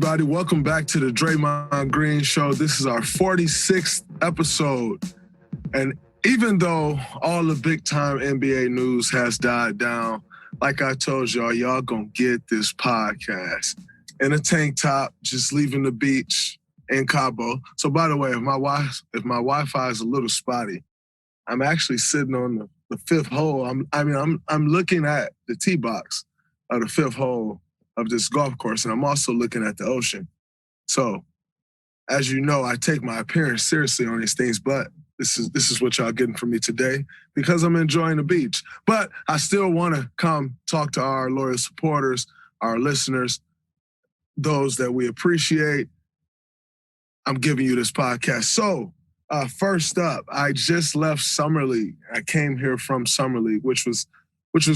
everybody? Welcome back to the Draymond Green Show. This is our 46th episode. And even though all the big-time NBA news has died down, like I told y'all gonna get this podcast in a tank top, just leaving the beach in Cabo. So by the way, if my Wi-Fi is a little spotty, I'm actually sitting on the fifth hole. I'm looking at the tee box of the fifth hole of this golf course, and I'm also looking at the ocean. So, as you know, I take my appearance seriously on these things, but this is what y'all getting from me today because I'm enjoying the beach. But I still want to come talk to our loyal supporters, our listeners, those that we appreciate. I'm giving you this podcast. So, first up, I just left Summer League. I came here from Summer League, which was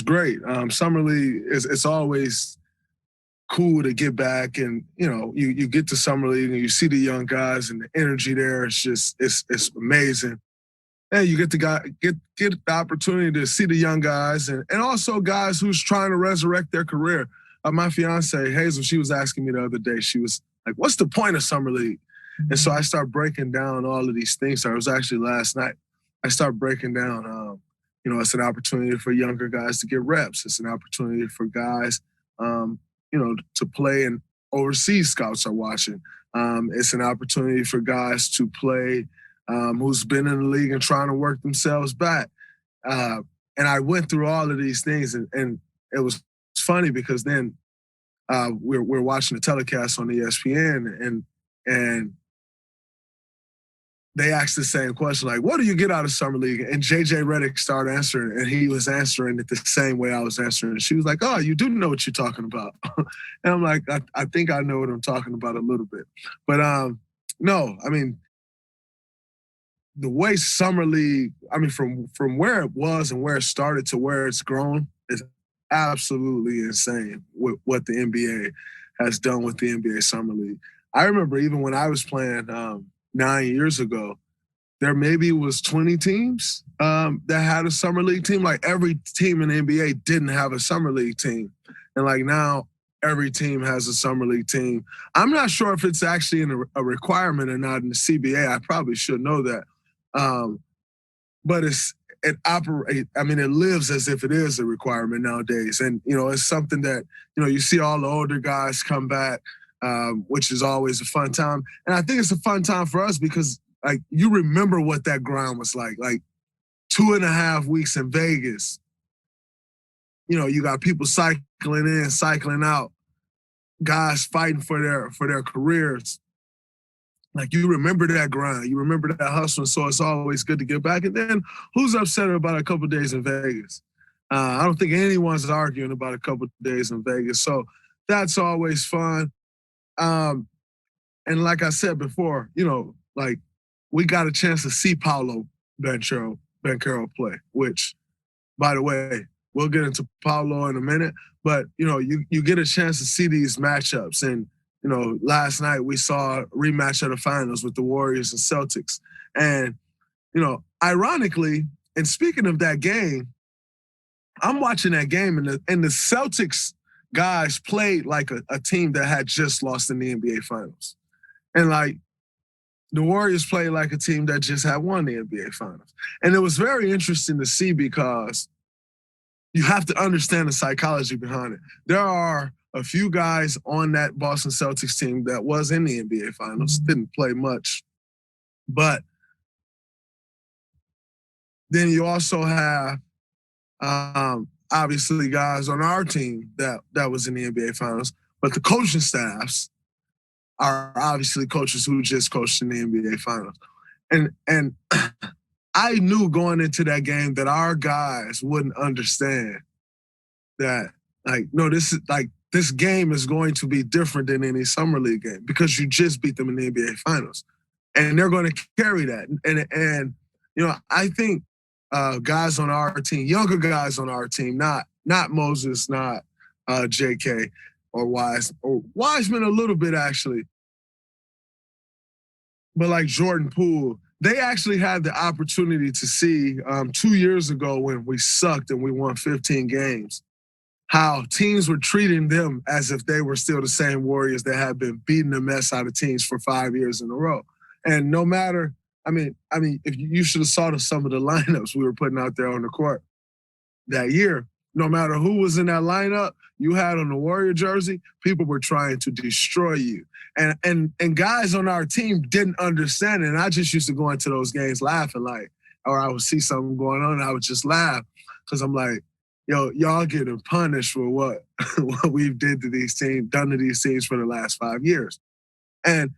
great. Summer League it's always cool to get back, and you get to Summer League and you see the young guys and the energy there. It's amazing, and you get the opportunity to see the young guys and also guys who's trying to resurrect their career. My fiance Hazel, she was asking me the other day. She was like, "What's the point of Summer League?" And so I start breaking down all of these things. So it was actually last night. I start breaking down. It's an opportunity for younger guys to get reps. It's an opportunity for guys. To play, and overseas scouts are watching. It's an opportunity for guys to play who's been in the league and trying to work themselves back. And I went through all of these things, and it was funny because then we're watching the telecast on ESPN, and they asked the same question, like, what do you get out of Summer League? And JJ Redick started answering, and he was answering it the same way I was answering. And she was like, oh, you do know what you're talking about. And I'm like, I think I know what I'm talking about a little bit. But no, I mean, the way Summer League, from where it was and where it started to where it's grown is absolutely insane with what the NBA has done with the NBA Summer League. I remember even when I was playing 9 years ago, there maybe was 20 teams that had a Summer League team. Like every team in the NBA didn't have a Summer League team. And like now, every team has a Summer League team. I'm not sure if it's actually a requirement or not in the CBA. I probably should know that. But it lives as if it is a requirement nowadays. And, it's something that, you see all the older guys come back, which is always a fun time. And I think it's a fun time for us because, like, you remember what that grind was like 2.5 weeks in Vegas. You got people cycling in, cycling out, guys fighting for their careers. Like, you remember that grind. You remember that hustle. And so it's always good to get back. And then who's upset about a couple of days in Vegas? I don't think anyone's arguing about a couple of days in Vegas. So that's always fun. And like I said before, we got a chance to see Paolo Banchero play, which, by the way, we'll get into Paolo in a minute. But, you get a chance to see these matchups. And, last night we saw a rematch of the finals with the Warriors and Celtics. And, ironically, and speaking of that game, I'm watching that game, and the Celtics guys played like a team that had just lost in the NBA Finals. And like the Warriors played like a team that just had won the NBA Finals. And it was very interesting to see because you have to understand the psychology behind it. There are a few guys on that Boston Celtics team that was in the NBA Finals, didn't play much. But then you also have obviously guys on our team that was in the NBA Finals, but the coaching staffs are obviously coaches who just coached in the NBA Finals. And I knew going into that game that our guys wouldn't understand that, this game is going to be different than any Summer League game because you just beat them in the NBA Finals. And they're going to carry that. And I think guys on our team, younger guys on our team, not Moses, not JK or Wiseman a little bit actually, but like Jordan Poole, they actually had the opportunity to see 2 years ago when we sucked and we won 15 games. how teams were treating them as if they were still the same Warriors that had been beating the mess out of teams for 5 years in a row. And no matter, if you should have saw some of the lineups we were putting out there on the court that year, no matter who was in that lineup you had on the Warrior jersey, people were trying to destroy you. And guys on our team didn't understand it. And I just used to go into those games laughing, like, or I would see something going on and I would just laugh because I'm like, yo, y'all getting punished for what we've done to these teams for the last 5 years. And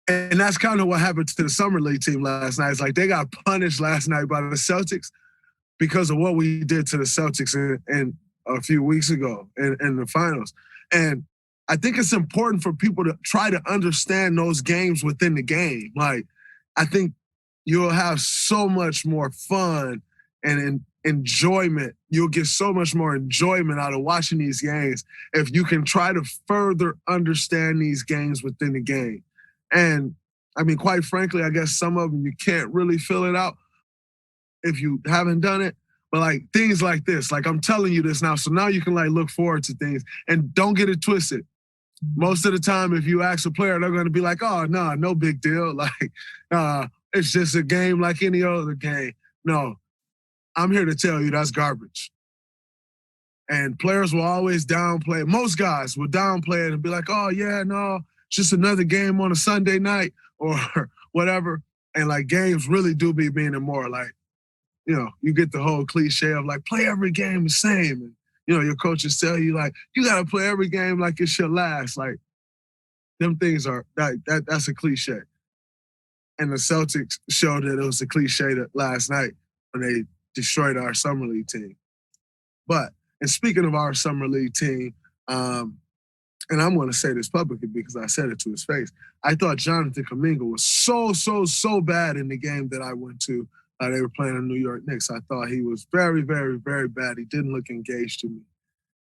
that's kind of what happened to the Summer League team last night. It's like they got punished last night by the Celtics because of what we did to the Celtics in a few weeks ago in the finals. And I think it's important for people to try to understand those games within the game. Like, I think you'll have so much more fun and enjoyment. You'll get so much more enjoyment out of watching these games if you can try to further understand these games within the game. And I mean, quite frankly, I guess some of them you can't really fill it out if you haven't done it. But like things like this, like I'm telling you this now, so now you can like look forward to things and don't get it twisted. Most of the time, if you ask a player, they're going to be like, "Oh, no big deal. Like, it's just a game like any other game." No, I'm here to tell you that's garbage. And players will always downplay it. Most guys will downplay it and be like, "Oh yeah, no, it's just another game on a Sunday night or whatever." And like games really do be meaning more. Like, you get the whole cliche of like, play every game the same. And, your coaches tell you like, you got to play every game like it's your last. Like, them things are, that's a cliche. And the Celtics showed that it was a cliche last night when they destroyed our Summer League team. But, and speaking of our Summer League team, and I'm going to say this publicly because I said it to his face, I thought Jonathan Kuminga was so bad in the game that I went to. They were playing the New York Knicks. I thought he was very, very, very bad. He didn't look engaged to me.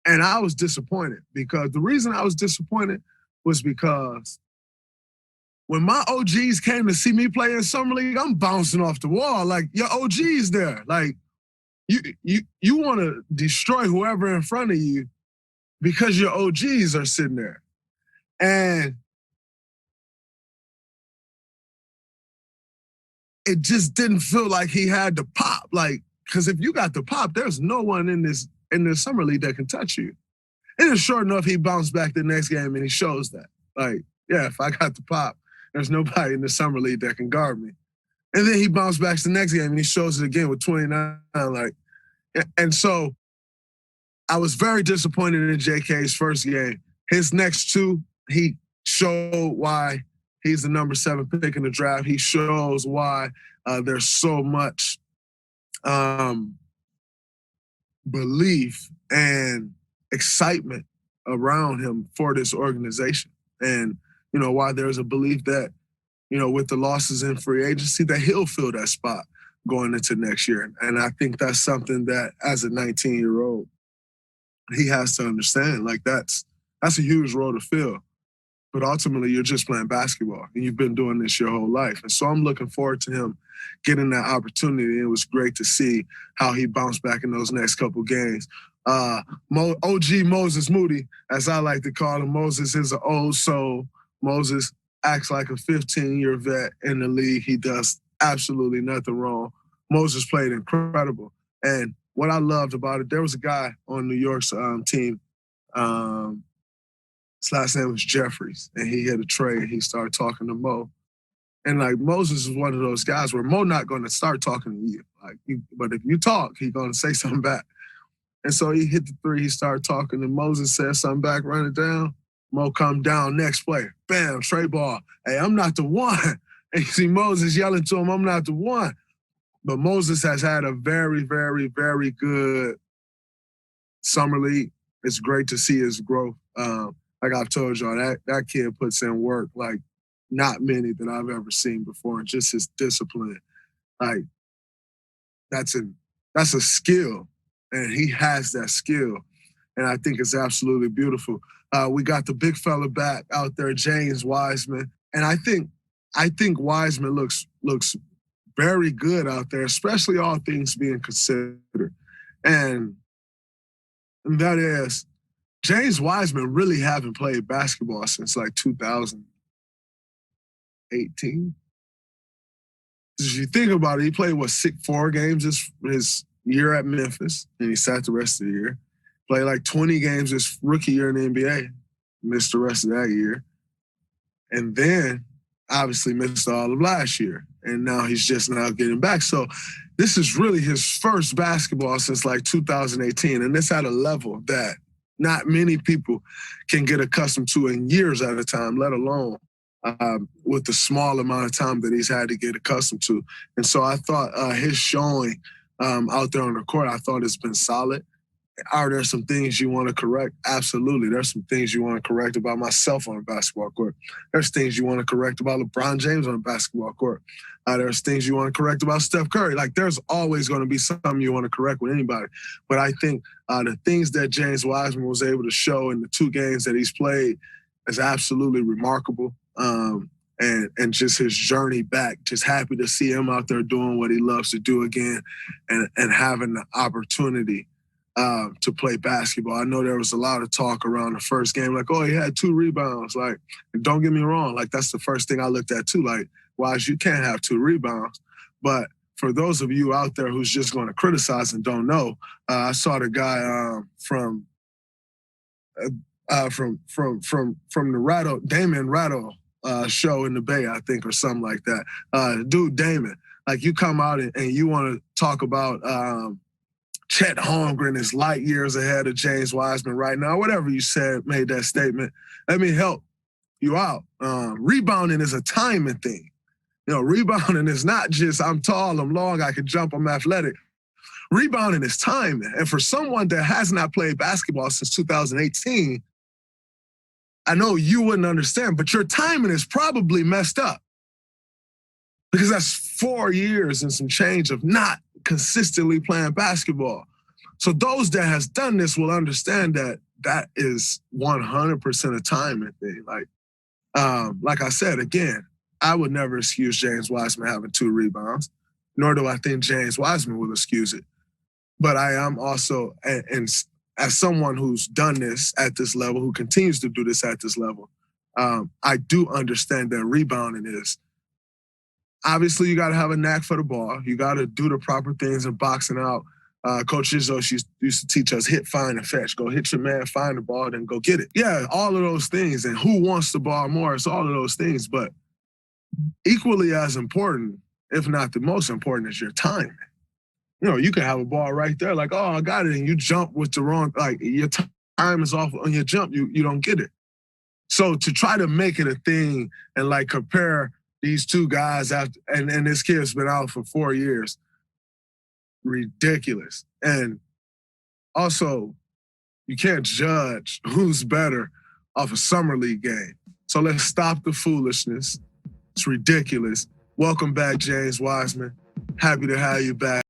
And I was disappointed because the reason I was disappointed was because when my OGs came to see me play in Summer League, I'm bouncing off the wall. Like, your OG's there. Like, you want to destroy whoever in front of you because your OGs are sitting there. And it just didn't feel like he had the pop. Like, because if you got the pop, there's no one in this Summer League that can touch you. And it's sure enough, he bounced back the next game and he shows that. Like, yeah, if I got the pop, there's nobody in the Summer League that can guard me. And then he bounced back to the next game and he shows it again with 29. Like, and so I was very disappointed in JK's first game. His next two, he showed why he's the number 7 pick in the draft. He shows why there's so much belief and excitement around him for this organization. And, why there's a belief that, with the losses in free agency, that he'll fill that spot going into next year. And I think that's something that as a 19-year-old, he has to understand. Like, that's a huge role to fill. But ultimately, you're just playing basketball, and you've been doing this your whole life. And so I'm looking forward to him getting that opportunity. It was great to see how he bounced back in those next couple games. OG Moses Moody, as I like to call him, Moses is an old soul. Moses acts like a 15-year vet in the league. He does absolutely nothing wrong. Moses played incredible. And what I loved about it, there was a guy on New York's team, his last name was Jeffries, and he hit a trade and he started talking to Mo. And like Moses is one of those guys where Mo not going to start talking to you. But if you talk, he's going to say something back. And so he hit the three, he started talking, and Moses said something back, run it down. Mo come down, next play, bam, tray ball. Hey, I'm not the one. And you see Moses yelling to him, I'm not the one. But Moses has had a very, very, very good summer league. It's great to see his growth. Like I've told y'all, that kid puts in work like not many that I've ever seen before, and just his discipline. Like, that's a skill, and he has that skill, and I think it's absolutely beautiful. We got the big fella back out there, James Wiseman, and I think Wiseman looks very good out there, especially all things being considered. And And that is, James Wiseman really haven't played basketball since like 2018. If you think about it, he played, 4 games his year at Memphis, and he sat the rest of the year. Played like 20 games his rookie year in the NBA, missed the rest of that year. And then obviously missed all of last year. And now he's just now getting back. So this is really his first basketball since like 2018. And it's at a level that not many people can get accustomed to in years at a time, let alone with the small amount of time that he's had to get accustomed to. And so I thought his showing out there on the court, I thought it's been solid. Are there some things you want to correct? Absolutely. There's some things you want to correct about myself on a basketball court. There's things you want to correct about LeBron James on a basketball court. There's things you want to correct about Steph Curry. Like, there's always going to be something you want to correct with anybody. But I think the things that James Wiseman was able to show in the 2 games that he's played is absolutely remarkable. And just his journey back, just happy to see him out there doing what he loves to do again and having the opportunity to play basketball. I know there was a lot of talk around the first game, like, oh, he had 2 rebounds. Like, don't get me wrong, like, that's the first thing I looked at too. Like, Wise, you can't have 2 rebounds. But for those of you out there who's just going to criticize and don't know, I saw the guy from the Rattle, Damon Rattle show in the Bay, I think, or something like that. Dude, Damon, like, you come out and you want to talk about Chet Holmgren is light years ahead of James Wiseman right now. Whatever you said, made that statement. Let me help you out. Rebounding is a timing thing. You know, rebounding is not just I'm tall, I'm long, I can jump, I'm athletic. Rebounding is timing. And for someone that has not played basketball since 2018, I know you wouldn't understand, but your timing is probably messed up. Because that's 4 years and some change of not consistently playing basketball. So those that has done this will understand that that is 100% a timing thing. Like I said, again, I would never excuse James Wiseman having 2 rebounds, nor do I think James Wiseman will excuse it. But I am also, and as someone who's done this at this level, who continues to do this at this level, I do understand that rebounding is, obviously, you got to have a knack for the ball. You got to do the proper things in boxing out. Coach Izzo used to teach us hit, find, and fetch. Go hit your man, find the ball, then go get it. Yeah, all of those things. And who wants the ball more? It's all of those things. But equally as important, if not the most important, is your timing. You know, you can have a ball right there, like, oh, I got it, and you jump with the wrong, like, your time is off on your jump, you don't get it. So to try to make it a thing and, like, compare these 2 guys after, and this kid's been out for 4 years, ridiculous. And also, you can't judge who's better off a summer league game. So let's stop the foolishness. It's ridiculous. Welcome back, James Wiseman. Happy to have you back.